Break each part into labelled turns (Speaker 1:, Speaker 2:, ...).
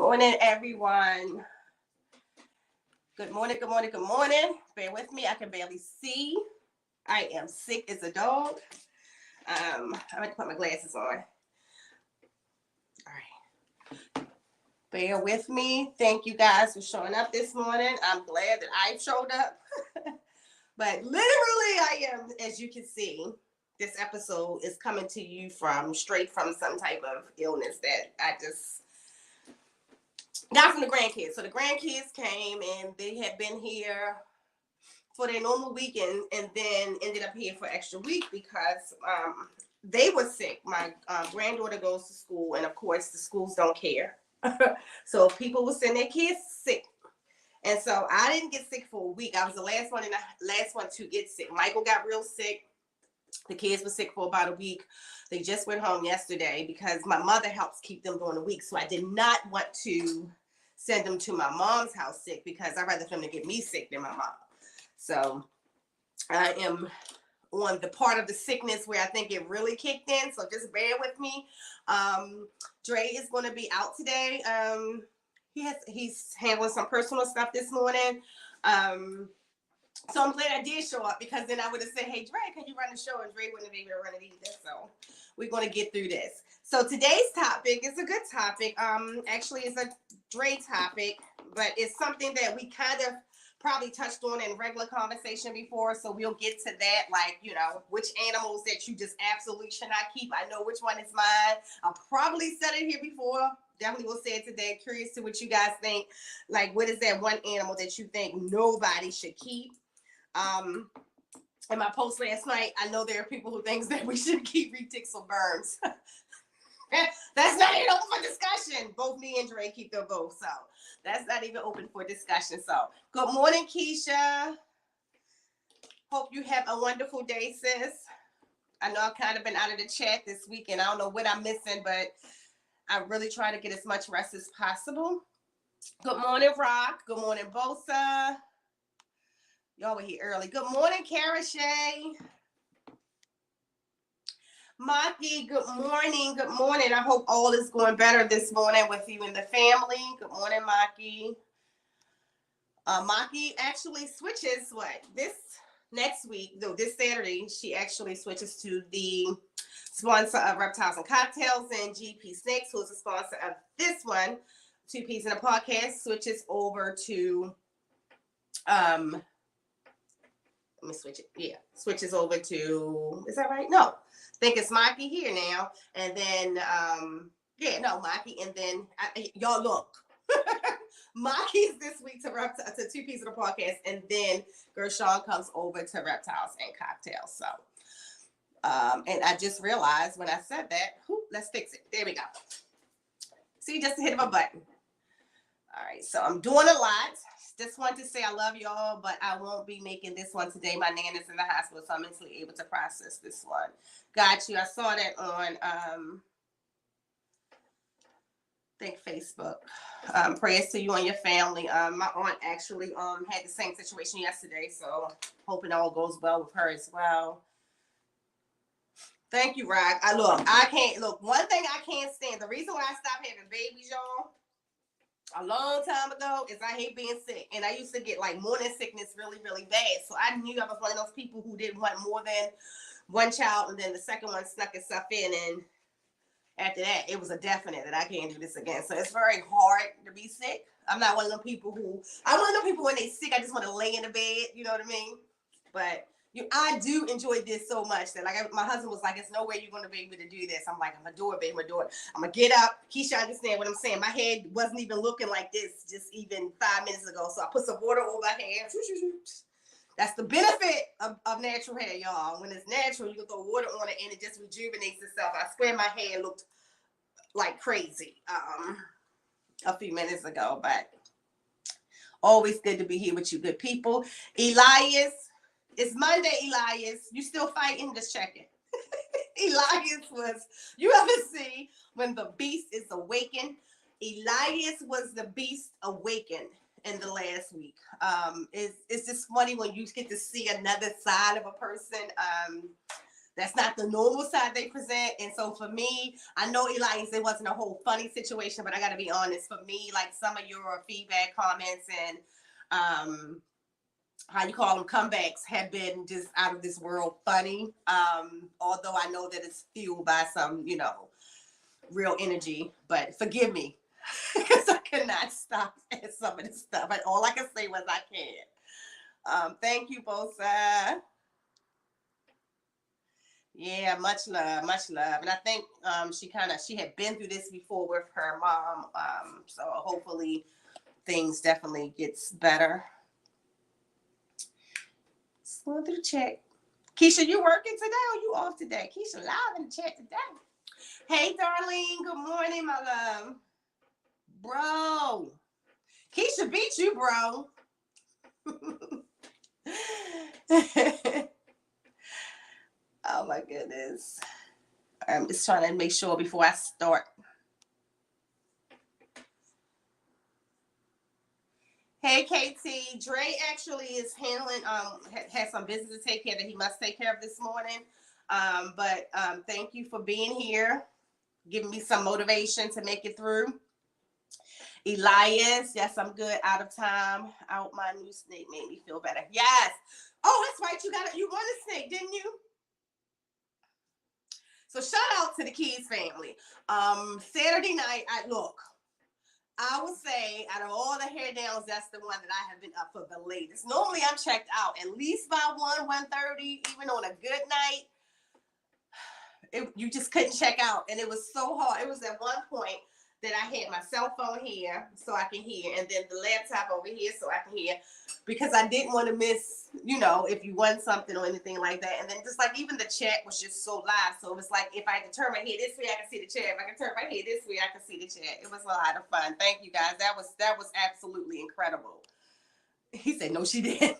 Speaker 1: morning, everyone. Good morning, good morning, good morning. Bear with me. I can barely see. I am sick as a dog. I'm going to put my glasses on. All right. Bear with me. Thank you guys for showing up this morning. I'm glad that I showed up. But literally, I am, as you can see, this episode is coming to you straight from some type of illness that I just got from the grandkids. So the grandkids came and they had been here for their normal weekend and then ended up here for extra week because they were sick. My granddaughter goes to school, and of course the schools don't care. So people will send their kids sick. And so I didn't get sick for a week. I was the last one to get sick. Michael got real sick. The kids were sick for about a week. They just went home yesterday because my mother helps keep them during the week. So I did not want to send them to my mom's house sick because I'd rather for them to get me sick than my mom. So I am on the part of the sickness where I think it really kicked in. So just bear with me. Dre is going to be out today. He's handling some personal stuff this morning. So I'm glad I did show up because then I would have said, hey, Dre, can you run the show? And Dre wouldn't have been able to run it either. So we're going to get through this. So today's topic is a good topic. Actually, it's a Dre topic, but it's something that we kind of probably touched on in regular conversation before. So we'll get to that, like, which animals that you just absolutely should not keep. I know which one is mine. I probably said it here before. Definitely will say it today. Curious to what you guys think. Like, what is that one animal that you think nobody should keep? In my post last night, I know there are people who think that we should keep retics or burns. That's not even open for discussion. Both me and Dre keep them both. So that's not even open for discussion. So good morning, Keisha. Hope you have a wonderful day, sis. I know I've kind of been out of the chat this weekend. I don't know what I'm missing, but I really try to get as much rest as possible. Good morning, Rock. Good morning, Bosa. Y'all were here early. Good morning, Kara Shay. Maki, good morning. Good morning. I hope all is going better this morning with you and the family. Good morning, Maki. Maki actually switches this next week, this Saturday, she actually switches to the sponsor of Reptiles and Cocktails, and GP Snakes, who is a sponsor of this one, Two Peas in a Podcast, switches over to let me switch it. Yeah, switches over to, is that right? No, I think it's Maki here now. And then, Maki. And then, y'all look. Maki is this week to Two Peas in a Podcast. And then Gershon comes over to Reptiles and Cocktails. So, and I just realized when I said that, let's fix it. There we go. See, just the hit of a button. All right, so I'm doing a lot. Just wanted to say I love y'all, but I won't be making this one today. My nan is in the hospital, so I'm mentally able to process this one. Got you. I saw that on, I think Facebook. Prayers to you and your family. My aunt actually had the same situation yesterday, so hoping all goes well with her as well. Thank you, Rock. One thing I can't stand, the reason why I stopped having babies, y'all, a long time ago, is I hate being sick. And I used to get like morning sickness really, really bad. So I knew I was one of those people who didn't want more than one child, and then the second one snuck itself in. And after that, it was a definite that I can't do this again. So it's very hard to be sick. I'm not one of them people when they sick, I just want to lay in the bed. You know what I mean? But I do enjoy this so much that my husband was like, there's no way you're going to be able to do this. I'm like, I'm going to do it, baby. I'm going to do it. I'm going to get up. Keisha understand what I'm saying. My head wasn't even looking like this just even 5 minutes ago. So I put some water over my hair. That's the benefit of natural hair, y'all. When it's natural, you can throw water on it and it just rejuvenates itself. I swear my hair looked like crazy a few minutes ago, but always good to be here with you good people. Elias. It's Monday, Elias. You still fighting? Just checking. Elias you ever see when the beast is awakened? Elias was the beast awakened in the last week. It's just funny when you get to see another side of a person. That's not the normal side they present. And so for me, I know Elias, it wasn't a whole funny situation, but I got to be honest. For me, like some of your feedback, comments, and how you call them, comebacks have been just out of this world funny. Although I know that it's fueled by some, real energy, but forgive me because I cannot stop at some of this stuff. And all I can say was I can't. Thank you, Bosa. Yeah, much love, much love. And I think she had been through this before with her mom. So hopefully things definitely gets better. Let's go through the chat. Keisha, you working today or you off today? Keisha live in the chat today. Hey, Darlene. Good morning, my love. Bro. Keisha beat you, bro. Oh, my goodness. I'm just trying to make sure before I start. Hey, KT. Dre actually is handling, has some business to take care that he must take care of this morning. But thank you for being here, giving me some motivation to make it through. Elias, yes, I'm good. Out of time. Out my new snake made me feel better. Yes. Oh, that's right. You won a snake, didn't you? So shout out to the Keys family. Saturday night, I would say out of all the hair downs, that's the one that I have been up for the latest. Normally I'm checked out at least by 1:30, even on a good night. You just couldn't check out. And it was so hard. It was at one point that I had my cell phone here so I can hear, and then the laptop over here so I can hear, because I didn't want to miss, if you won something or anything like that. And then just like even the chat was just so live. So it was like, if I could turn my head this way, I can see the chat. If I can turn my head this way, I can see the chat. It was a lot of fun. Thank you guys. That was absolutely incredible. He said, no, she didn't.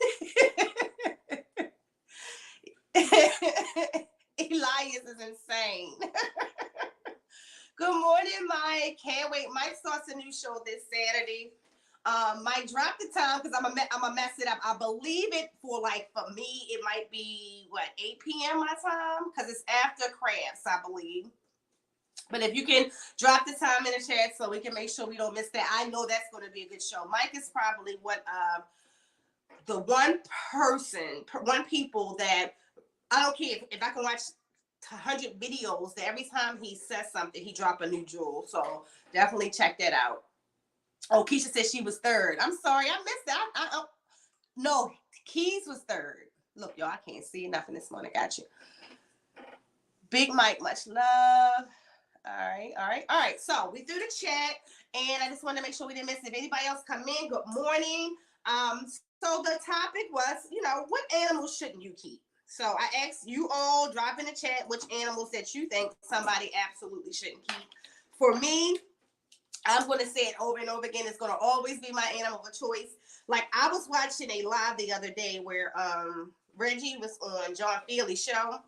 Speaker 1: Elias is insane. Good morning, Mike. Can't wait. Mike starts a new show this Saturday. Mike, drop the time because I'm gonna mess it up. I believe it for me, it might be 8 p.m. my time, because it's after crafts, I believe. But if you can drop the time in the chat so we can make sure we don't miss that. I know that's going to be a good show. Mike is probably the one people that I don't care if I can watch 100 videos that every time he says something, he drop a new jewel. So definitely check that out. Oh, Keisha said she was third. I'm sorry, I missed that. No, Keys was third. Look, y'all, I can't see nothing this morning. Got you. Big Mike, much love. All right. So we threw the chat, and I just want to make sure we didn't miss it. If anybody else come in, good morning. So the topic was, what animals shouldn't you keep? So I asked you all, drop in the chat which animals that you think somebody absolutely shouldn't keep. For me, I'm going to say it over and over again. It's going to always be my animal of choice. Like, I was watching a live the other day where Reggie was on John Feely's show,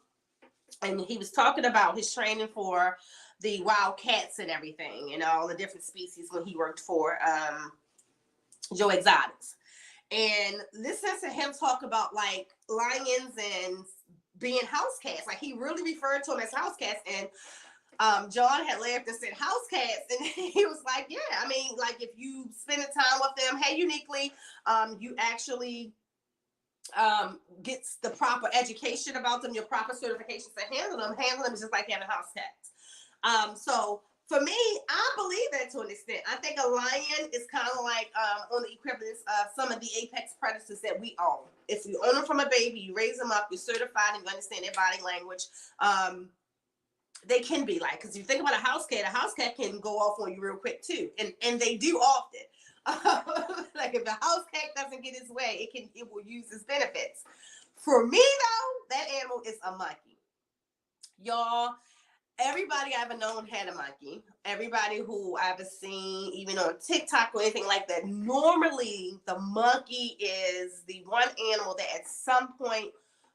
Speaker 1: and he was talking about his training for the wild cats and everything, and all the different species when he worked for Joe Exotics. And listen to him talk about lions and being house cats. Like, he really referred to them as house cats. And John had laughed and said house cats, and he was like, yeah, I mean, if you spend the time with them, hey, uniquely, you actually gets the proper education about them, your proper certifications to handle them is just like having house cats. So for me, I believe that to an extent. I think a lion is kind of on the equivalence of some of the apex predators that we own. If you own them from a baby, you raise them up, you're certified, and you understand their body language, they can be because you think about a house cat can go off on you real quick too, and they do often. If the house cat doesn't get its way, it will use its benefits. For me though, that animal is a monkey. Y'all, everybody I've ever known had a monkey. Everybody who I've ever seen, even on TikTok or anything like that, normally the monkey is the one animal that at some point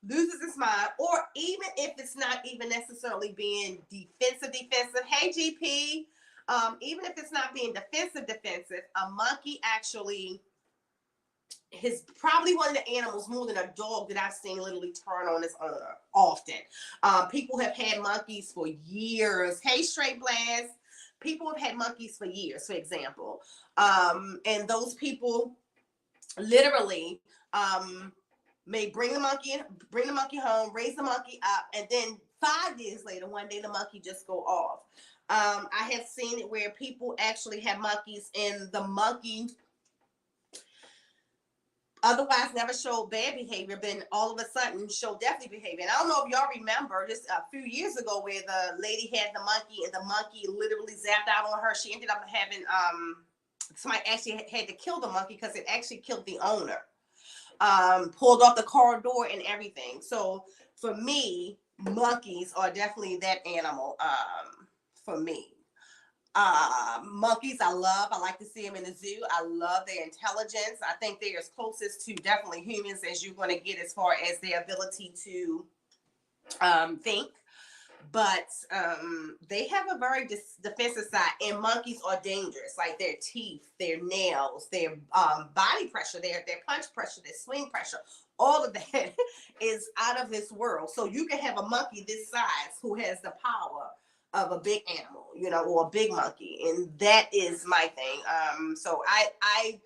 Speaker 1: loses its mind, or even if it's not even necessarily being defensive. Hey, GP. Even if it's not being defensive, a monkey actually his probably one of the animals more than a dog that I've seen literally turn on his owner often. People have had monkeys for years. Hey, Straight Blast. People have had monkeys for years, for example. And those people literally may bring the monkey home, raise the monkey up, and then 5 years later, one day the monkey just go off. I have seen it where people actually have monkeys and the monkey otherwise never showed bad behavior, then all of a sudden showed deadly behavior. And I don't know if y'all remember just a few years ago where the lady had the monkey and the monkey literally zapped out on her. She ended up having, somebody actually had to kill the monkey because it actually killed the owner. Pulled off the car door and everything. So for me, monkeys are definitely that animal for me. Monkeys I like to see them in the zoo. I love their intelligence. I think they're as closest to definitely humans as you're going to get as far as their ability to think. But they have a very defensive side, and monkeys are dangerous. Like their teeth, their nails, their body pressure, their punch pressure, their swing pressure, all of that is out of this world. So you can have a monkey this size who has the power of a big animal, you know, or a big monkey, and that is my thing. So I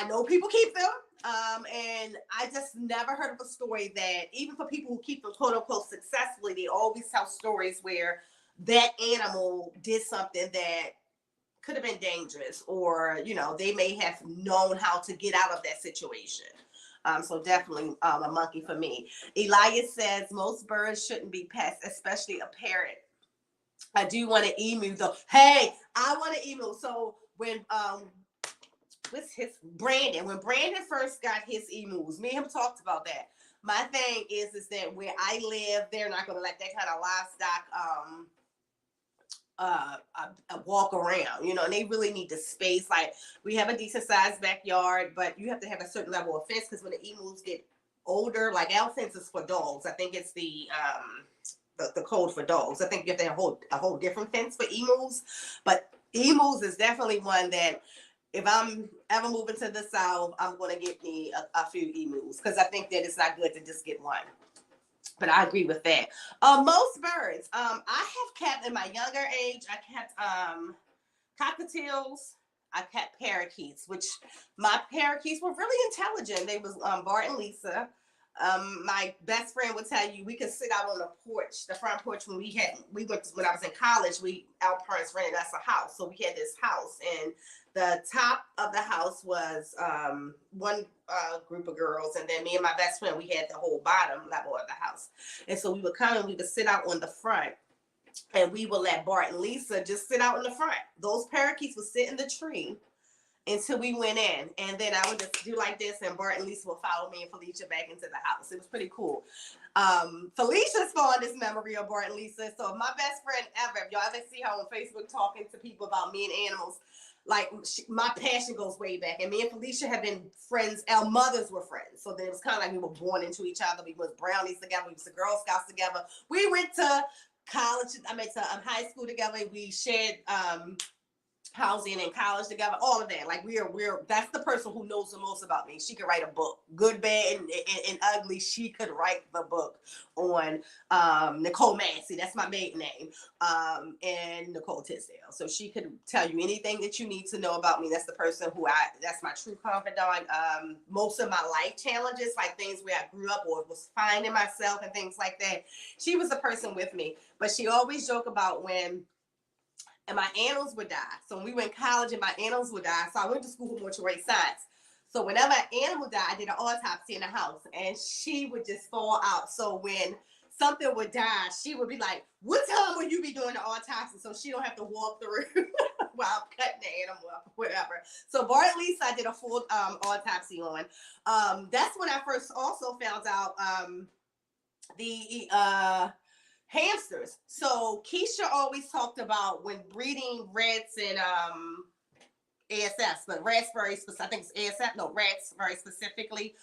Speaker 1: know people keep them, and I just never heard of a story that, even for people who keep them quote unquote successfully, they always tell stories where that animal did something that could have been dangerous, or you know, they may have known how to get out of that situation. So definitely a monkey for me. Elias says most birds shouldn't be pets, especially a parrot. I do want an emu though. Hey, I want an emu. So when when Brandon first got his emus, me and him talked about that. My thing is that where I live, they're not gonna let that kind of livestock walk around, you know, and they really need the space. Like we have a decent sized backyard, but you have to have a certain level of fence because when the emus get older, like our fence is for dogs. I think it's the code for dogs. I think you have to have a whole different fence for emus, but emus is definitely one that if I'm ever moving to the South, I'm going to get me a few emus because I think that it's not good to just get one. But I agree with that. Most birds, I have kept in my younger age, I kept cockatiels. I kept parakeets, which my parakeets were really intelligent. They was Bart and Lisa. My best friend would tell you we could sit out on the porch, the front porch when when I was in college, our parents rented us a house. So we had this house, and the top of the house was one group of girls, and then me and my best friend, we had the whole bottom level of the house. And so we would come and we would sit out on the front, and we would let Bart and Lisa just sit out in the front. Those parakeets would sit in the tree until we went in, and then I would just do like this, and Bart and Lisa would follow me and Felicia back into the house. It was pretty cool. Felicia's fondest memory of Bart and Lisa. So my best friend ever, if y'all ever see her on Facebook talking to people about me and animals, like my passion goes way back, and me and Felicia have been friends. Our mothers were friends, so then it was kind of like we were born into each other. We was brownies together. We was the Girl Scouts together. We went to college. I mean, to high school together. We shared housing in college together, all of that. Like we're that's the person who knows the most about me. She could write a book, good, bad, and ugly. She could write the book on Nicole Massey, that's my maiden name, and Nicole Tisdale. So she could tell you anything that you need to know about me. That's the person that's my true confidant. Most of my life challenges, like things where I grew up or was finding myself and things like that, she was the person with me. But she always joke about when my animals would die. So when we went to college and my animals would die, so I went to school for mortuary science. So whenever an animal died, I did an autopsy in the house, and she would just fall out. So when something would die, she would be like, what time will you be doing the autopsy? So she don't have to walk through while I'm cutting the animal up or whatever. So Bart and Lisa, I did a full autopsy on. That's when I first also found out the hamsters. So Keisha always talked about when breeding rats and ASF, but rats very specific. I think it's ASF. No, rats very specifically.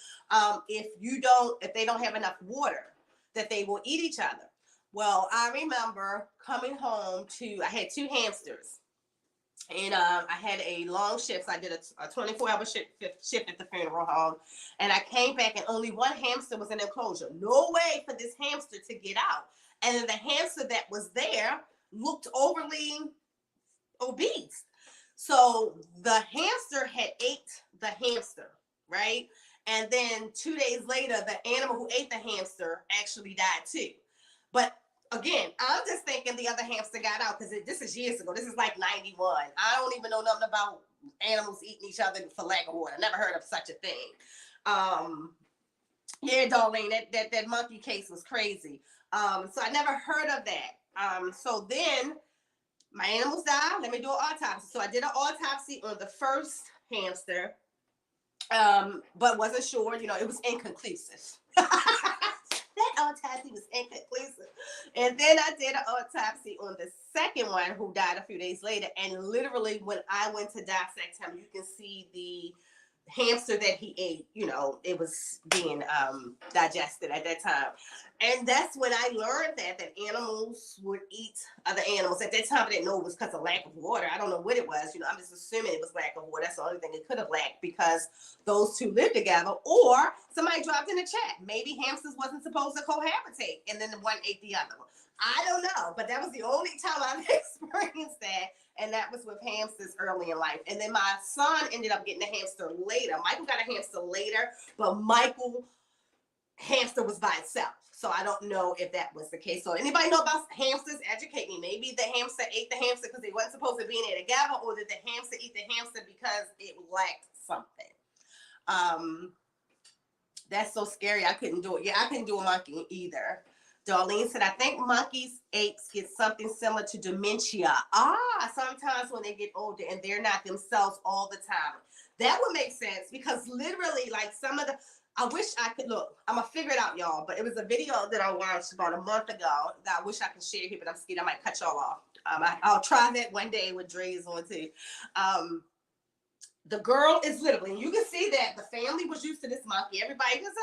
Speaker 1: If they don't have enough water, that they will eat each other. Well, I remember coming home I had 2 hamsters, And I had a long shift. So I did a 24-hour shift at the funeral home. And I came back and only one hamster was in the enclosure. No way for this hamster to get out. And then the hamster that was there looked overly obese. So the hamster had ate the hamster, right? And then 2 days later, the animal who ate the hamster actually died too. But again, I'm just thinking the other hamster got out because this is years ago. This is like 91. I don't even know nothing about animals eating each other for lack of water. Never heard of such a thing. Yeah, Darlene, that monkey case was crazy. So I never heard of that. So then my animals died. Let me do an autopsy. So I did an autopsy on the first hamster, but wasn't sure. It was inconclusive. That autopsy was inconclusive. And then I did an autopsy on the second one who died a few days later. And literally when I went to dissect him, you can see the hamster that he ate, it was being digested at that time. And that's when I learned that animals would eat other animals. At that time, I didn't know it was because of lack of water. I don't know what it was. I'm just assuming it was lack of water. That's the only thing it could have lacked because those two lived together. Or somebody dropped in the chat. Maybe hamsters wasn't supposed to cohabitate and then the one ate the other one. I don't know. But that was the only time I've experienced that. And that was with hamsters early in life. And then my son ended up getting a hamster later. Michael got a hamster later, but Michael hamster was by itself. So I don't know if that was the case. So anybody know about hamsters? Educate me. Maybe the hamster ate the hamster because they wasn't supposed to be in there together, or did the hamster eat the hamster because it lacked something? That's so scary. I couldn't do it. Yeah, I couldn't do a monkey either. Darlene said, I think monkeys, apes get something similar to dementia. Sometimes when they get older and they're not themselves all the time. That would make sense because literally like some of the, I wish I could look, I'm going to figure it out, y'all. But it was a video that I watched about a month ago that I wish I could share here, but I'm scared I might cut y'all off. I'll try that one day with Dre's on too. The girl is literally, and you can see that the family was used to this monkey. Everybody just,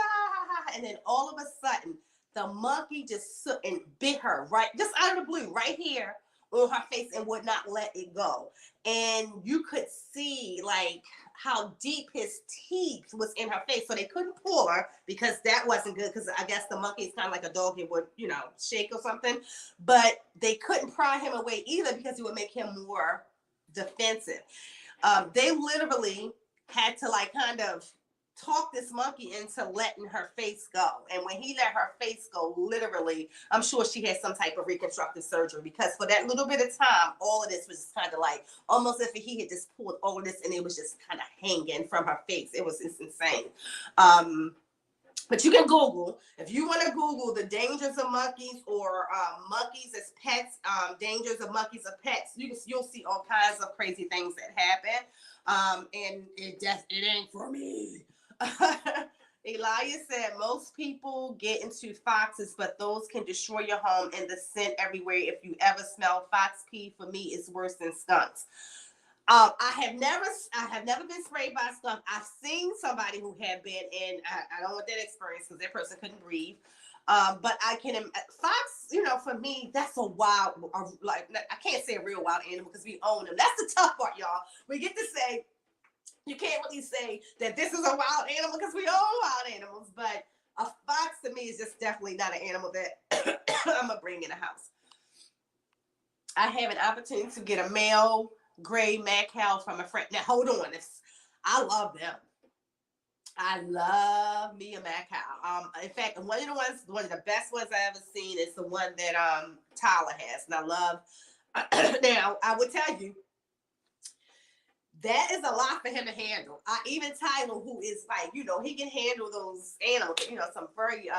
Speaker 1: and then all of a sudden, the monkey just and bit her right, just out of the blue, right here on her face and would not let it go. And you could see like how deep his teeth was in her face. So they couldn't pull her because that wasn't good. Because I guess the monkey is kind of like a dog. It would, shake or something. But they couldn't pry him away either because it would make him more defensive. They literally had to like kind of talk this monkey into letting her face go. And when he let her face go, literally, I'm sure she had some type of reconstructive surgery because for that little bit of time, all of this was just kind of like almost as if he had just pulled all of this and it was just kind of hanging from her face. It's insane. But you can Google, if you want to Google the dangers of monkeys or monkeys as pets, dangers of monkeys as pets, you'll see all kinds of crazy things that happen. And it ain't for me. Elias said most people get into foxes, but those can destroy your home and the scent everywhere. If you ever smell fox pee, for me, it's worse than skunks. I have never been sprayed by a skunk. I've seen somebody who had been, and I don't want that experience because that person couldn't breathe. But I can, fox, for me, that's a wild, like, I can't say a real wild animal because we own them. That's the tough part, y'all. We get to say, you can't really say that this is a wild animal because we own wild animals, but a fox to me is just definitely not an animal that I'm going to bring in the house. I have an opportunity to get a male gray mad cow from a friend. Now, hold on. I love them. I love me a mad cow. In fact, one of the best ones I ever seen is the one that Tyler has. And I love, now, I would tell you, that is a lot for him to handle. Even Tyler, who is like, he can handle those animals, some very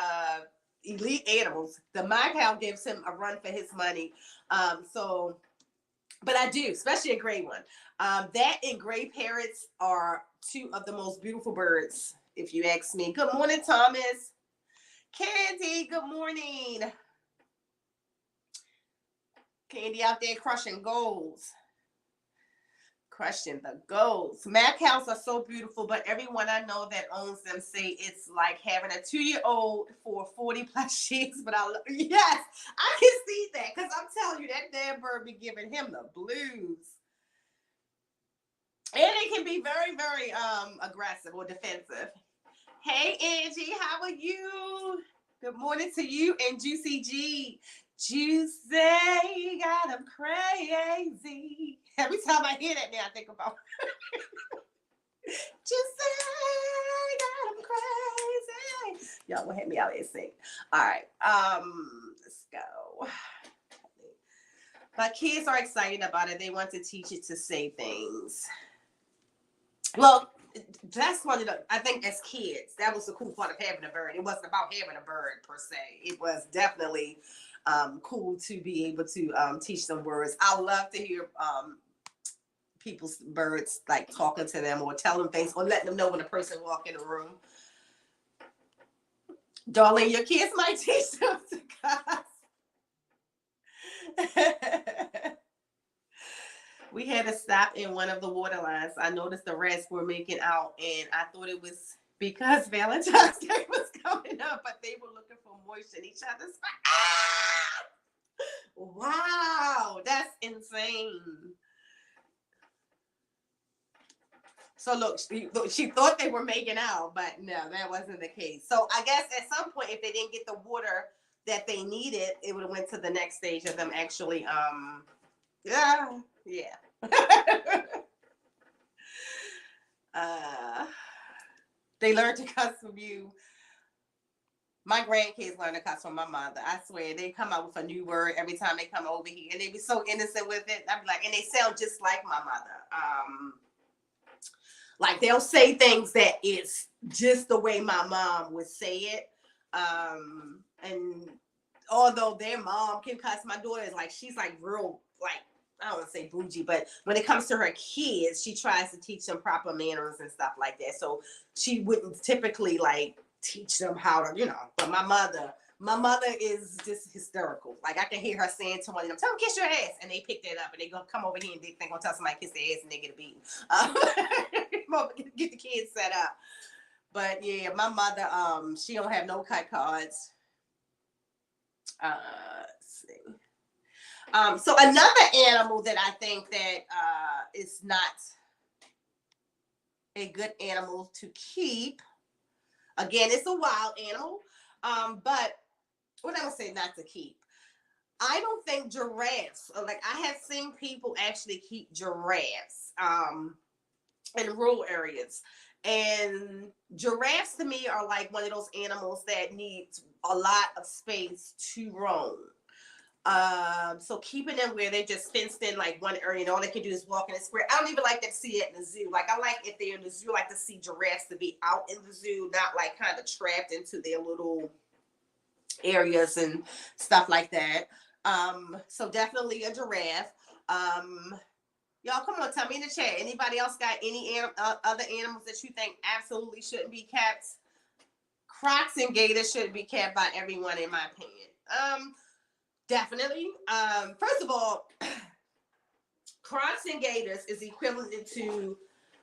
Speaker 1: elite animals. The mad cow gives him a run for his money. But I do, especially a gray one. That and gray parrots are two of the most beautiful birds, if you ask me. Good morning, Thomas. Candy, good morning. Candy out there crushing goals. Crushing the goals. Mad cows are so beautiful, but everyone I know that owns them say it's like having a 2-year-old for 40 plus years. But yes, I can see that because I'm telling you, that damn bird be giving him the blues. And it can be very, very aggressive or defensive. Hey Angie, how are you? Good morning to you and Juicy G. Juicy got them crazy. Every time I hear that now, I think about Juicy got them crazy. Y'all will hit me out and sing. All right, let's go. My kids are excited about it. They want to teach it to say things. Well, that's one of the, I think as kids, that was the cool part of having a bird. It wasn't about having a bird per se. It was definitely cool to be able to teach them words. I love to hear people's birds like talking to them or telling them things or letting them know when a person walk in the room. Darling, your kids might teach them to cuss. We had to stop in one of the water lines. I noticed the rats were making out, and I thought it was because Valentine's Day was coming up, but they were looking for moisture in each other's. Ah! Wow, that's insane. So look, she thought they were making out, but no, that wasn't the case. So I guess at some point, if they didn't get the water that they needed, it would have went to the next stage of them actually, yeah. They learned to cuss from you. My grandkids learn to cuss from my mother. I swear, they come out with a new word every time they come over here, and they be so innocent with it. I'm like, and they sound just like my mother. Like they'll say things that it's just the way my mom would say it. And although their mom can cuss, my daughter is like, she's like real, like, I don't want to say bougie, but when it comes to her kids, she tries to teach them proper manners and stuff like that. So she wouldn't typically like teach them how to, but my mother is just hysterical. Like I can hear her saying to one of them, tell them kiss your ass. And they pick that up and they gonna come over here and they're gonna tell somebody kiss their ass and they get a beating. Get the kids set up. But yeah, my mother, she don't have no cut cards. Let's see. So another animal that I think that is not a good animal to keep. Again, it's a wild animal, but what I would say not to keep. I don't think giraffes. Like I have seen people actually keep giraffes in rural areas, and giraffes to me are like one of those animals that needs a lot of space to roam. So keeping them where they're just fenced in like one area and all they can do is walk in a square. I don't even like to see it in the zoo. Like I like if they're in the zoo, I like to see giraffes to be out in the zoo, not like kind of trapped into their little areas and stuff like that. So definitely a giraffe. Y'all come on, tell me in the chat. Anybody else got any other animals that you think absolutely shouldn't be kept? Crocs and gators should be kept by everyone, in my opinion. Definitely. First of all, Crocs and gators is equivalent to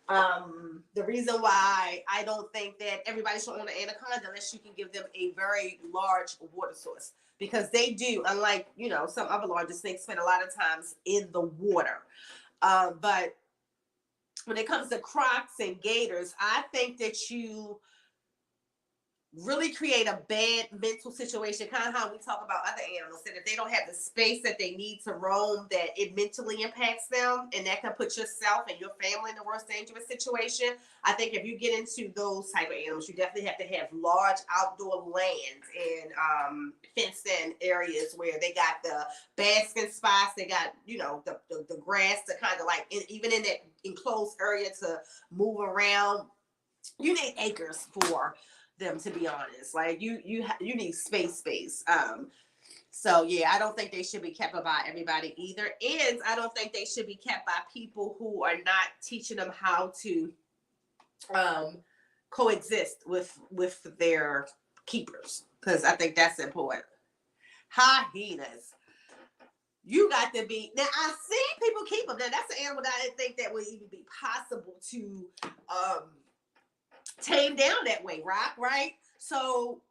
Speaker 1: the reason why I don't think that everybody should own an anaconda unless you can give them a very large water source. Because they do, unlike, some other larger snakes, spend a lot of times in the water. But when it comes to Crocs and gators, I think that you really create a bad mental situation, kind of how we talk about other animals, that if they don't have the space that they need to roam, that it mentally impacts them, and that can put yourself and your family in the worst dangerous situation. I think if you get into those type of animals, you definitely have to have large outdoor land and fenced in areas where they got the basking spots, they got, the grass to kind of like, even in that enclosed area to move around. You need acres for them, to be honest. Like you need space. So yeah, I don't think they should be kept by everybody either, and I don't think they should be kept by people who are not teaching them how to coexist with their keepers, because I think that's important. Hyenas, you got to be. Now I've seen people keep them. Now that's an animal that I didn't think that would even be possible to tame down that way, right? So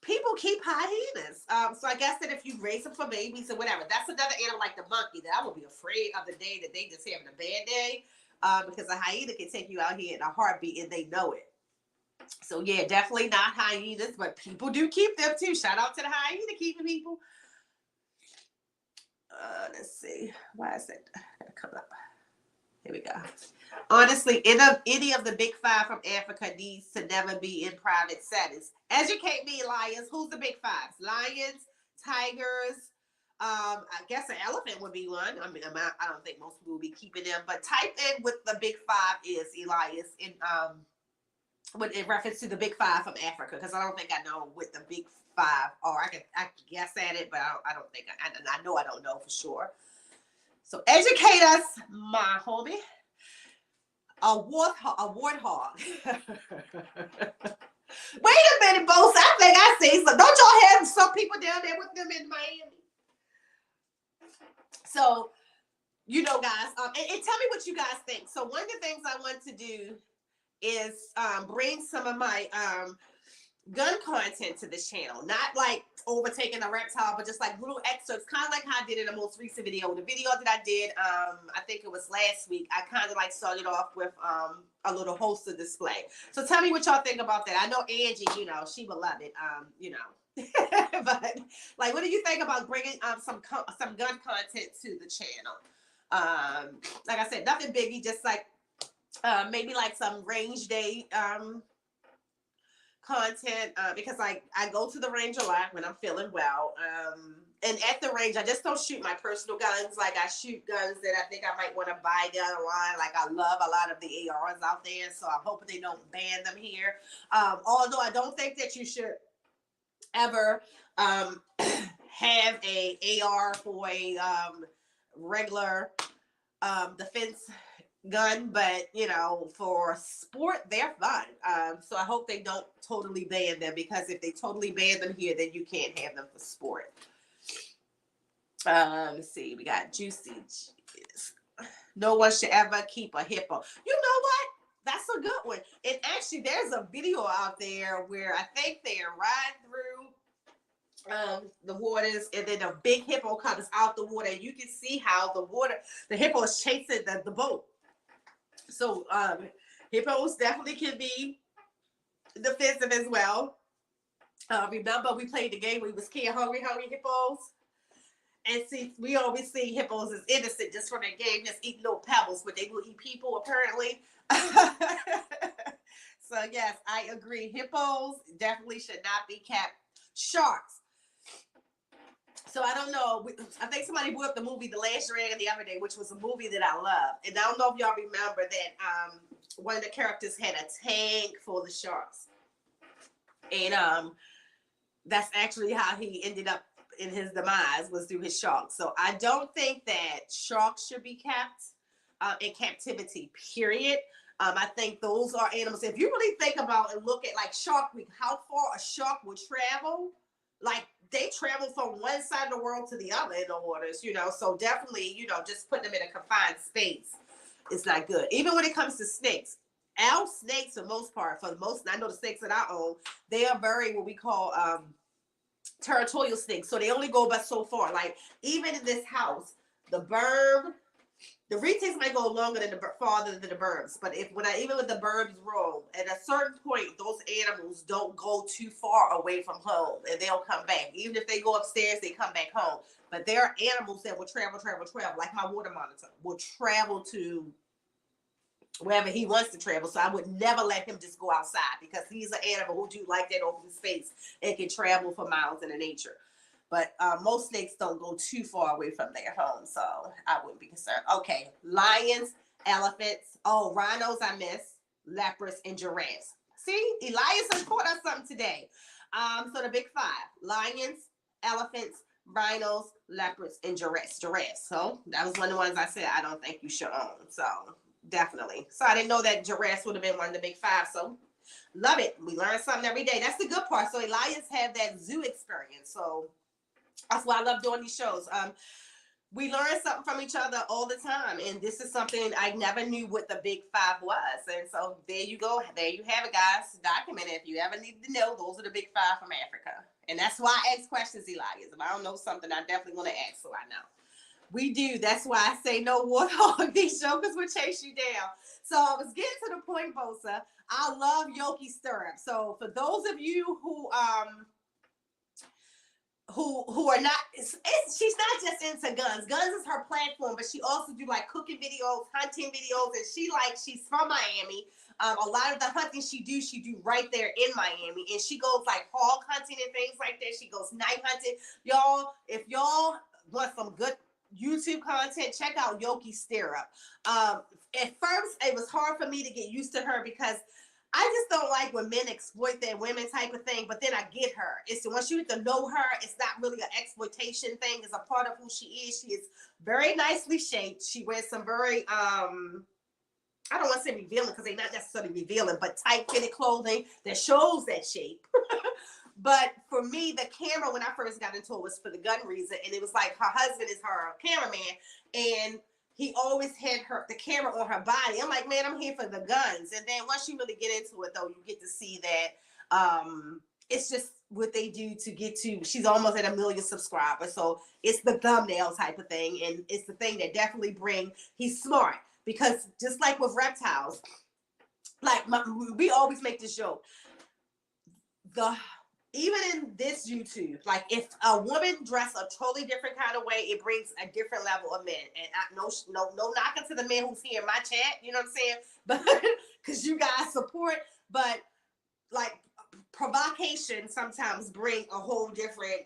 Speaker 1: people keep hyenas. So I guess that if you raise them for babies or whatever, that's another animal like the monkey that I would be afraid of the day that they just having a bad day. because a hyena can take you out here in a heartbeat and they know it. So yeah, definitely not hyenas, but people do keep them too. Shout out to the hyena keeping people. Let's see. Why is that come up? Here we go. Honestly, any of the big five from Africa needs to never be in private settings. Educate me, lions. Who's the big fives? Lions, tigers. I guess an elephant would be one. I mean, I don't think most people will be keeping them, but type in what the big five is, Elias, in reference to the big five from Africa, because I don't think I know what the big five are. I can guess at it, but I don't think I know I don't know for sure. So educate us, my homie. A warthog. Wait a minute, Bosa. I think I see some. Don't y'all have some people down there with them in Miami? So, guys, and tell me what you guys think. So one of the things I want to do is bring some of my gun content to this channel. Not like overtaking a reptile, but just like little excerpts, kind of like how I did in the most recent video. The video that I did, I think it was last week, I kind of like started off with a little holster display. So tell me what y'all think about that. I know Angie, she will love it, but like, what do you think about bringing some gun content to the channel? Like I said, nothing biggie, just like maybe like some range day content, because I go to the range a lot when I'm feeling well, and at the range I just don't shoot my personal guns. Like I shoot guns that I think I might want to buy down the line. Like I love a lot of the ARs out there, so I'm hoping they don't ban them here, although I don't think that you should ever have a AR for a regular defense gun, but for sport they're fun. So I hope they don't totally ban them, because if they totally ban them here, then you can't have them for sport. Let's see, we got Juicy. No one should ever keep a hippo. You know what? That's a good one. And actually, there's a video out there where I think they're riding through the waters, and then a big hippo comes out the water, and you can see how the hippo is chasing the boat. So hippos definitely can be defensive as well. Remember, we played the game where we was killing hungry hippos, and see, we always see hippos as innocent just from that game, just eating little pebbles, but they will eat people apparently. So yes, I agree. Hippos definitely should not be kept. Sharks. So I don't know. I think somebody brought up the movie The Last Dragon the other day, which was a movie that I love. And I don't know if y'all remember that one of the characters had a tank for the sharks. And that's actually how he ended up in his demise, was through his sharks. So I don't think that sharks should be kept in captivity, period. I think those are animals. If you really think about and look at like Shark Week, how far a shark would travel, like they travel from one side of the world to the other in the waters, so definitely, just putting them in a confined space is not good. Even when it comes to snakes, our snakes, for the most part, I know the snakes that I own, they are very, what we call territorial snakes. So they only go but so far. Like even in this house, the berm, the retails might go longer than farther than the berms, but even with the berms roam, at a certain point, those animals don't go too far away from home, and they'll come back. Even if they go upstairs, they come back home. But there are animals that will travel. Like my water monitor will travel to wherever he wants to travel. So I would never let him just go outside, because he's an animal who do like that open space and can travel for miles in the nature. But most snakes don't go too far away from their home, so I wouldn't be concerned. Okay, lions, elephants, rhinos I missed, leopards, and giraffes. See, Elias has taught us something today. So the big five: lions, elephants, rhinos, leopards, and giraffes. So that was one of the ones I said I don't think you should own. So definitely. So I didn't know that giraffes would have been one of the big five. So love it. We learn something every day. That's the good part. So Elias have that zoo experience. So that's why I love doing these shows. We learn something from each other all the time, and this is something I never knew what the big five was. And so there you go. There you have it, guys. Document it. If you ever need to know, those are the big five from Africa. And that's why I ask questions, Elias. If I don't know something, I definitely want to ask, so I know. We do. That's why I say no warthog. These jokers will chase you down. So I was getting to the point, Bosa. I love Yogi Syrup. So for those of you who are not, she's not just into guns. Guns is her platform, but she also do like cooking videos, hunting videos, and she's from Miami. A lot of the hunting she do right there in Miami, and she goes like hog hunting and things like that. She goes night hunting. Y'all, if y'all want some good YouTube content, check out Yogi Syrup. At first, it was hard for me to get used to her because I just don't like when men exploit their women type of thing, but then I get her. It's once you get to know her, it's not really an exploitation thing. It's a part of who she is. She is very nicely shaped. She wears some very, I don't want to say revealing because they're not necessarily revealing, but tight-fitted clothing that shows that shape. But for me, the camera, when I first got into it, was for the gun reason. And it was like her husband is her cameraman. And he always had the camera on her body. I'm like, man, I'm here for the guns. And then once you really get into it, though, you get to see that it's just what they do to get to. She's almost at 1 million subscribers. So it's the thumbnail type of thing. And it's the thing that definitely he's smart. Because just like with reptiles, we always make this joke. Even in this YouTube, like if a woman dress a totally different kind of way, it brings a different level of men. And no knocking to the men who's here in my chat, you know what I'm saying? But because you guys support, but like provocation sometimes bring a whole different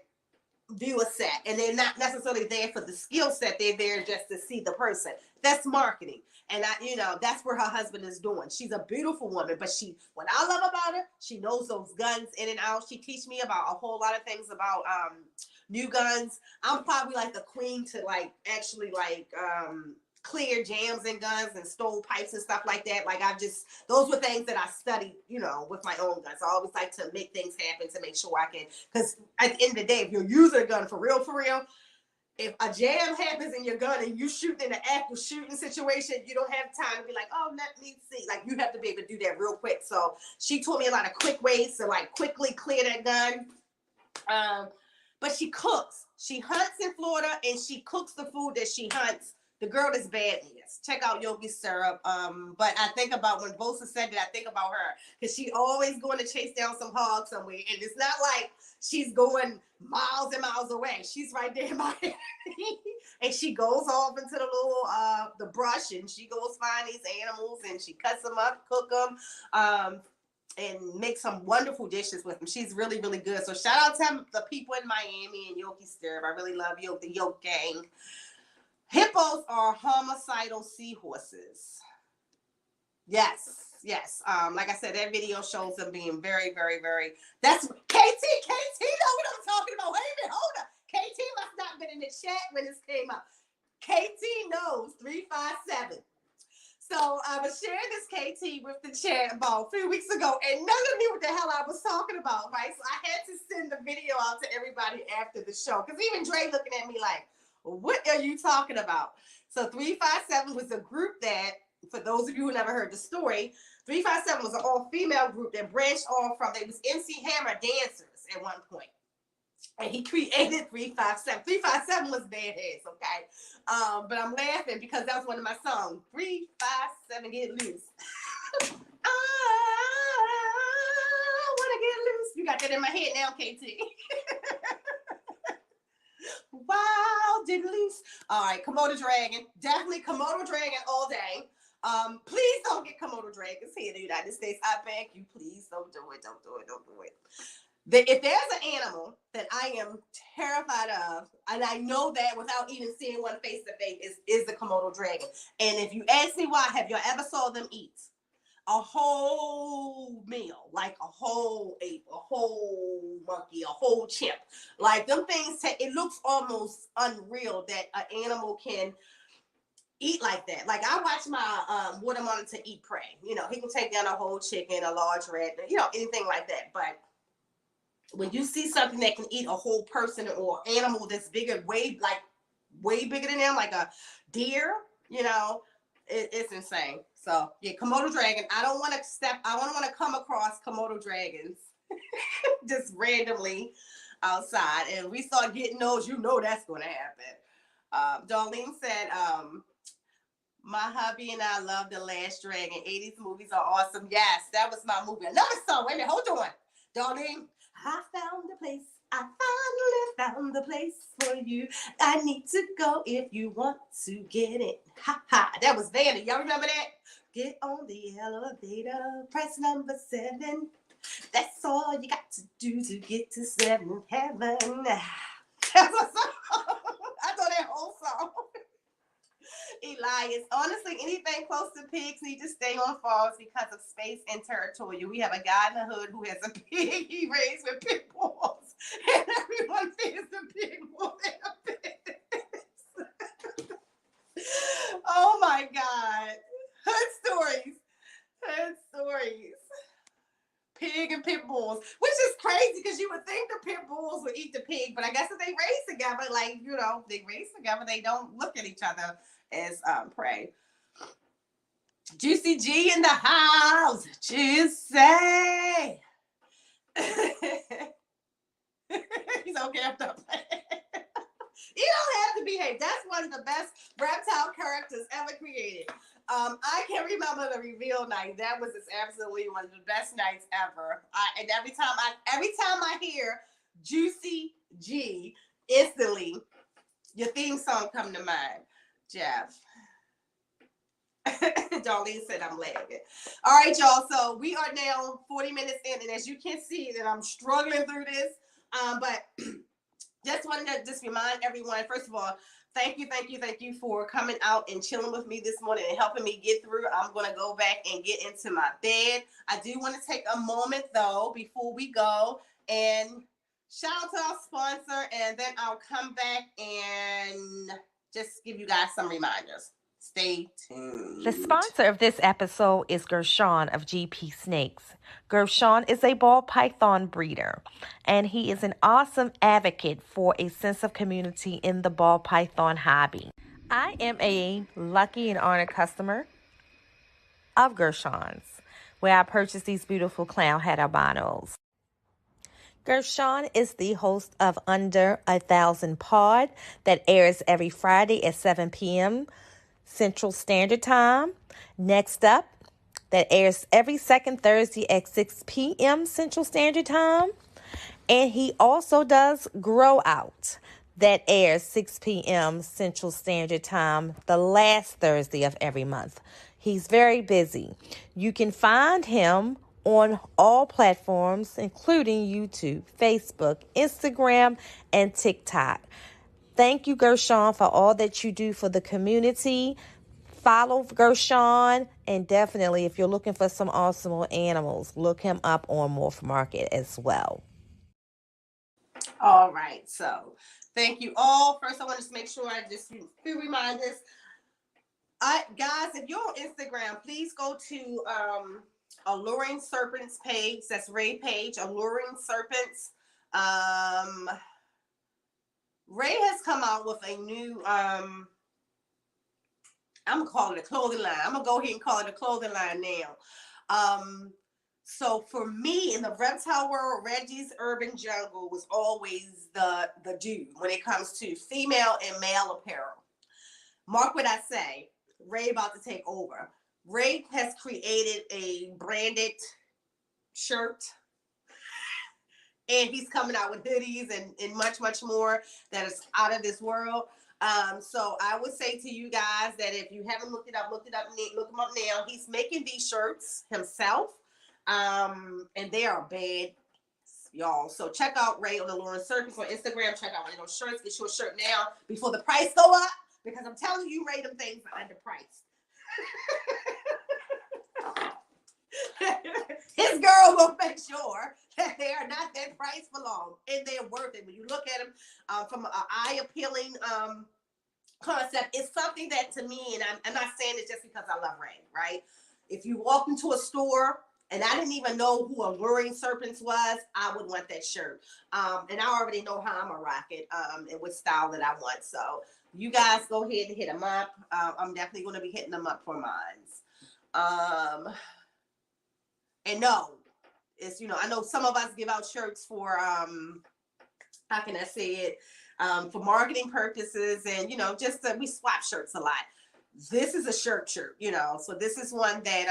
Speaker 1: viewer set, and they're not necessarily there for the skill set. They're there just to see the person. That's marketing. And that's where her husband is doing. She's a beautiful woman, but what I love about her, she knows those guns in and out. She teaches me about a whole lot of things about new guns. I'm probably like the queen to actually clear jams in guns and stovepipes and stuff like that. Those were things that I studied, with my own guns. I always like to make things happen to make sure I can, because at the end of the day, if you're using a gun for real, if a jam happens in your gun and you shoot in an active shooting situation, you don't have time to be like, oh, let me see. You have to be able to do that real quick. So she taught me a lot of quick ways to quickly clear that gun. But she cooks. She hunts in Florida and she cooks the food that she hunts. The girl is badass. Check out Yogi Syrup. But I think about when Bosa said that, I think about her because she always going to chase down some hogs somewhere. And it's not like she's going miles and miles away. She's right there in Miami. And she goes off into the little, the brush, and she goes find these animals and she cuts them up, cook them, and make some wonderful dishes with them. She's really, really good. So shout out to the people in Miami and Yogi Syrup. I really love the Yoke gang. Hippos are homicidal seahorses. Yes. Like I said, that video shows them being very, very, very. That's KT know what I'm talking about. Wait a minute, hold up. KT must not have been in the chat when this came up. KT knows 357. So I was sharing this KT with the chat about a few weeks ago, and none of them knew what the hell I was talking about, right? So I had to send the video out to everybody after the show, because even Dre looking at me like, what are you talking about? So 357 was a group that, for those of you who never heard the story, 357 was an all-female group that branched off from, they was MC Hammer dancers at one point. And he created 357. 357 was badass, okay? But I'm laughing because that was one of my songs. 357, get loose. I want to get loose. You got that in my head now, KT. Wild and loose. All right, Komodo dragon. Definitely Komodo dragon all day. Please don't get Komodo dragons here in the United States. I beg you, please don't do it. Don't do it. If there's an animal that I am terrified of, and I know that without even seeing one face to face, is the Komodo dragon. And if you ask me why, have you ever saw them eat a whole meal, like a whole ape, a whole monkey, a whole chimp? Like them things, it looks almost unreal that an animal can eat like that. Like I watch my water monitor eat prey. He can take down a whole chicken, a large rat, anything like that. But when you see something that can eat a whole person or animal that's bigger, way bigger than them, like a deer, it's insane. So yeah, Komodo dragon. I don't want to come across Komodo dragons just randomly outside, and we start getting those. That's going to happen. Darlene said, my hubby and I love The Last Dragon. 80s movies are awesome. Yes, that was my movie. Another song. Wait a minute, hold on. Darlene, I found the place. I finally found the place for you. I need to go if you want to get it. Ha ha. That was Vanna. Y'all remember that? Get on the elevator, press number 7. That's all you got to do to get to 7th heaven. That's a song. I know that whole song. Elias, honestly, anything close to pigs need to stay on farms because of space and territorial. We have a guy in the hood who has a pig he raised with pit bulls, and everyone feeds the pig more than a pig. Oh my God. Hood stories. Hood stories. Pig and pit bulls, which is crazy because you would think the pit bulls would eat the pig, but I guess if they race together, like, you know, they race together, they don't look at each other as prey. Juicy G in the house. Juicy. He's okay after playing. You don't have to behave. That's one of the best reptile characters ever created. I can remember the reveal night. That was just absolutely one of the best nights ever. And every time I hear Juicy G, instantly your theme song come to mind. Jeff. Darlene said I'm laughing. All right, y'all. So we are now 40 minutes in, and as you can see, that I'm struggling through this. But just wanted to just remind everyone, first of all, thank you for coming out and chilling with me this morning and helping me get through. I'm going to go back and get into my bed. I do want to take a moment, though, before we go and shout out to our sponsor, and then I'll come back and just give you guys some reminders. Stay tuned.
Speaker 2: The sponsor of this episode is Gershon of GP Snakes. Gershon is a ball python breeder, and he is an awesome advocate for a sense of community in the ball python hobby. I am a lucky and honored customer of Gershon's, where I purchased these beautiful clown head albinos. Gershon is the host of Under 1,000 Pod that airs every Friday at 7 p.m. Central Standard Time. Next up, that airs every second Thursday at 6 p.m. Central Standard Time. And he also does Grow Out that airs 6 p.m. Central Standard Time the last Thursday of every month. He's very busy. You can find him on all platforms, including YouTube, Facebook, Instagram, and TikTok. Thank you, Gershon, for all that you do for the community. Follow Gershon, and definitely, if you're looking for some awesome animals, look him up on Morph Market as well.
Speaker 1: All right, so thank you all. First, I want to make sure I just do reminders. Guys, if you're on Instagram, please go to Alluring Serpents page. That's Ray page, Alluring Serpents. Ray has come out with a new, I'm going to call it a clothing line. I'm going to go ahead and call it a clothing line now. So for me, in the reptile world, Reggie's Urban Jungle was always the dude when it comes to female and male apparel. Mark what I say, Ray about to take over. Ray has created a branded shirt, and he's coming out with hoodies and much, much more that is out of this world. So I would say to you guys that if you haven't looked him up now. He's making these shirts himself, and they are bad, y'all. So check out Ray on the Lauren Circus on Instagram. Check out one of those shirts. Get you a shirt now before the price go up, because I'm telling you, Ray, them things are underpriced. His girl will make sure that they are not that price for long, and they're worth it. When you look at them from an eye-appealing concept, it's something that, to me, and I'm not saying it just because I love Ray, right? If you walk into a store and I didn't even know who Alluring Serpents was, I would want that shirt. And I already know how I'm going to rock it and what style that I want. So you guys go ahead and hit them up. I'm definitely going to be hitting them up for mine. And no, it's, I know some of us give out shirts for how can I say it, for marketing purposes, and just we swap shirts a lot. This is a shirt, so this is one that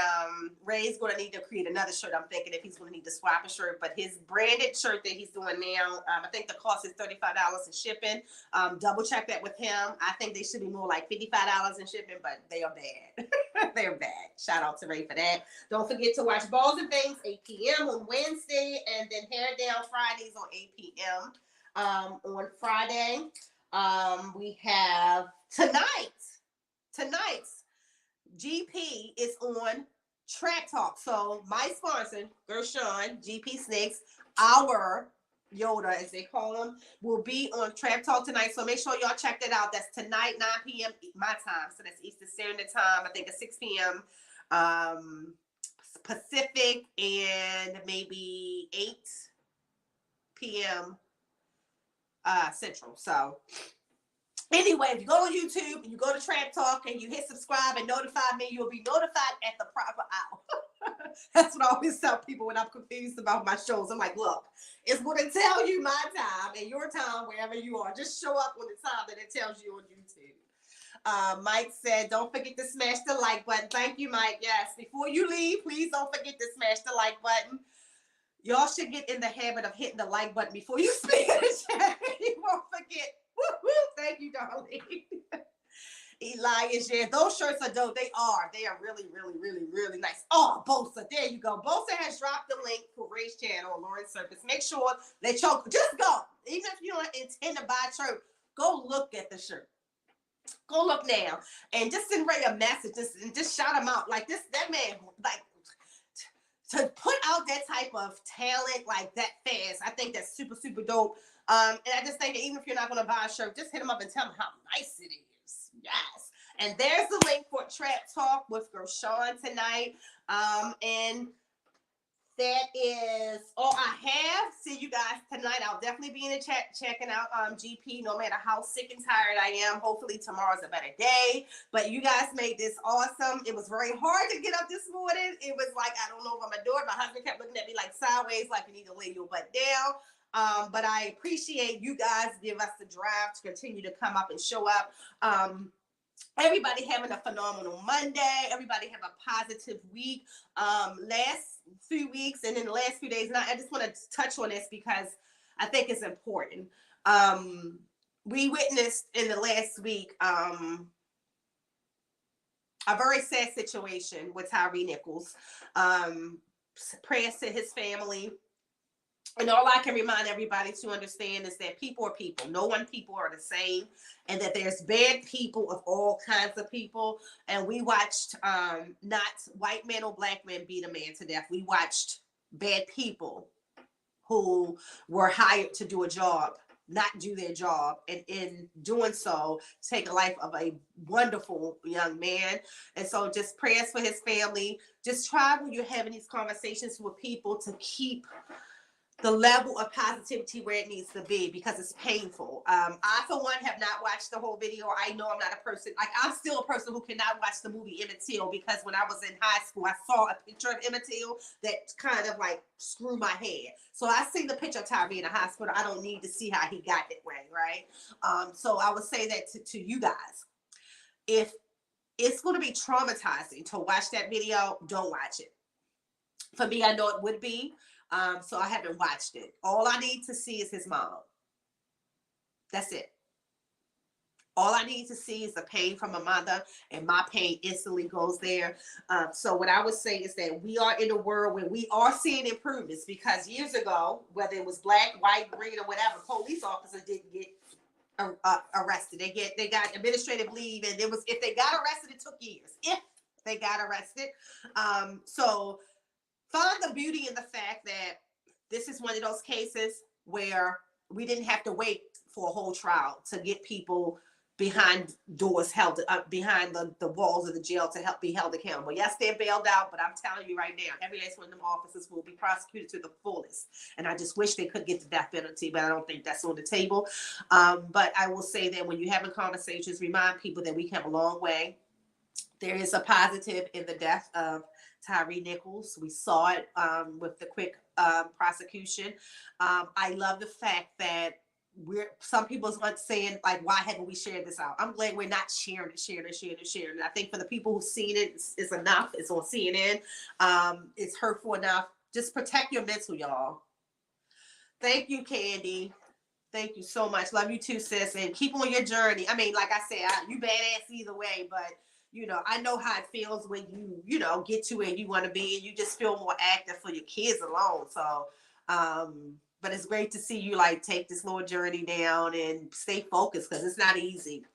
Speaker 1: Ray's going to need to create another shirt. I'm thinking if he's going to need to swap a shirt, but his branded shirt that he's doing now, I think the cost is $35 in shipping. Double check that with him. I think they should be more like $55 in shipping, but they are bad. They're bad. Shout out to Ray for that. Don't forget to watch Balls and Things 8 p.m. on Wednesday, and then Hair Down Fridays on 8 p.m. On Friday. We have tonight's GP is on Track Talk. So my sponsor, Gershon, GP Snakes, our Yoda, as they call him, will be on Track Talk tonight. So make sure y'all check that out. That's tonight, 9 p.m. my time. So that's Eastern Standard Time. I think it's 6 p.m. Pacific, and maybe 8 p.m. Central. So anyway, if you go on YouTube and you go to Trap Talk and you hit subscribe and notify me, you'll be notified at the proper hour. That's what I always tell people when I'm confused about my shows. I'm like, look, it's going to tell you my time and your time wherever you are. Just show up on the time that it tells you on YouTube. Mike said, don't forget to smash the like button. Thank you, Mike. Yes, before you leave, please don't forget to smash the like button. Y'all should get in the habit of hitting the like button before you speak in the chat. You won't forget. Woo-hoo. Thank you, darling. Elias, yeah, those shirts are dope. They are really, really, really, really nice. Oh, Bosa, there you go. Bosa has dropped the link for Ray's channel on Lauren's Surface. Make sure that y'all just go. Even if you don't intend to buy a shirt, go look at the shirt. Go look now and just send Ray a message and just shout him out. Like that man, like, to put out that type of talent like that fast, I think that's super, super dope. And I just think that even if you're not going to buy a shirt, just hit them up and tell them how nice it is. Yes. And there's the link for Trap Talk with Gershon tonight. And that is all I have. See you guys tonight. I'll definitely be in the chat checking out GP, no matter how sick and tired I am. Hopefully tomorrow's a better day. But you guys made this awesome. It was very hard to get up this morning. It was like, I don't know if I'm going to do it. My husband kept looking at me like sideways, like you need to lay your butt down. But I appreciate you guys give us the drive to continue to come up and show up. Everybody having a phenomenal Monday. Everybody have a positive week. Last few weeks and in the last few days, and I just want to touch on this because I think it's important. We witnessed in the last week a very sad situation with Tyree Nichols. Prayers to his family. And all I can remind everybody to understand is that people are people. No one people are the same. And that there's bad people of all kinds of people. And we watched not white men or black men beat a man to death. We watched bad people who were hired to do a job, not do their job. And in doing so, take a life of a wonderful young man. And so just prayers for his family. Just try when you're having these conversations with people to keep the level of positivity where it needs to be because it's painful. I, for one, have not watched the whole video. I know I'm not a person, like I'm still a person who cannot watch the movie Emmett Till because when I was in high school, I saw a picture of Emmett Till that kind of like screwed my head. So I see the picture of Tyree in the hospital. I don't need to see how he got that way, right? So I would say that to you guys, if it's going to be traumatizing to watch that video, don't watch it. For me, I know it would be. So I haven't watched it. All I need to see is his mom. That's it. All I need to see is the pain from a mother, and my pain instantly goes there. So what I would say is that we are in a world where we are seeing improvements because years ago, whether it was black, white, green, or whatever, police officers didn't get arrested. They got administrative leave, and it was if they got arrested, it took years. If they got arrested, so. Find the beauty in the fact that this is one of those cases where we didn't have to wait for a whole trial to get people behind doors held behind the walls of the jail to help be held accountable. Yes, they're bailed out, but I'm telling you right now, every last one of them officers will be prosecuted to the fullest. And I just wish they could get the death penalty, but I don't think that's on the table. But I will say that when you're having conversations, remind people that we come a long way. There is a positive in the death of Tyree Nichols. We saw it with the quick prosecution. I love the fact that some people's like saying like, why haven't we shared this out? I'm glad we're not sharing it. And I think for the people who've seen it, it's enough. It's on CNN. It's hurtful enough. Just protect your mental, y'all. Thank you, Candy. Thank you so much. Love you too, sis. And keep on your journey. I mean, like I said, you badass either way, but I know how it feels when you get to where you want to be and you just feel more active for your kids alone. So, but it's great to see you like take this little journey down and stay focused because it's not easy.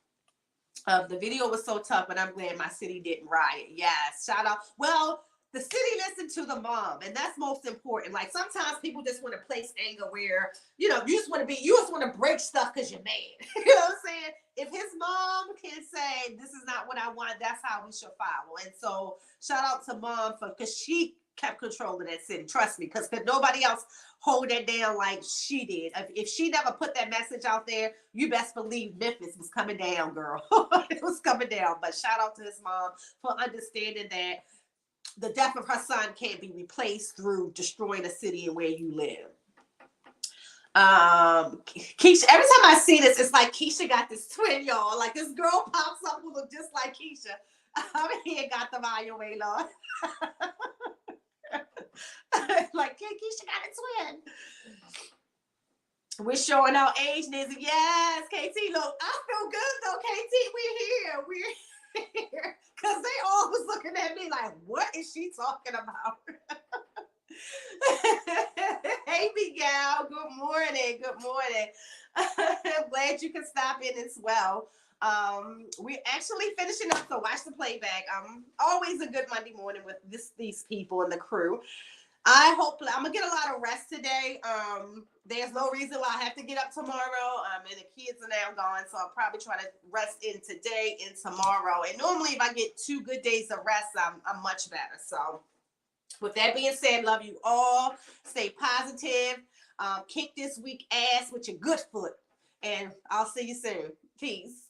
Speaker 1: The video was so tough, but I'm glad my city didn't riot. Yes, shout out. Well, the city listened to the mom, and that's most important. Like sometimes people just want to place anger where you just want to break stuff because you're mad. You know what I'm saying? If his mom can say this is not what I want, that's how we should follow. And so shout out to mom because she kept control of that city. Trust me, because could nobody else hold that down like she did. If she never put that message out there, you best believe Memphis was coming down, girl. It was coming down. But shout out to his mom for understanding that the death of her son can't be replaced through destroying a city and where you live. Keisha, every time I see this, it's like Keisha got this twin, y'all. Like this girl pops up who look just like Keisha. I'm here, got the volume way, Lord. Like, yeah, Keisha got a twin. We're showing our age, Nizzy. Yes, KT. Look, I feel good though, KT. We're here. Because they all was looking at me like, what is she talking about? Hey, Miguel. Good morning. I'm glad you can stop in as well. We're actually finishing up, so watch the playback. Always a good Monday morning with these people and the crew. I'm gonna get a lot of rest today. There's no reason why I have to get up tomorrow. And the kids are now gone, so I'll probably try to rest in today and tomorrow. And normally, if I get 2 good days of rest, I'm much better. So, with that being said, love you all. Stay positive. Kick this week ass with your good foot, and I'll see you soon. Peace.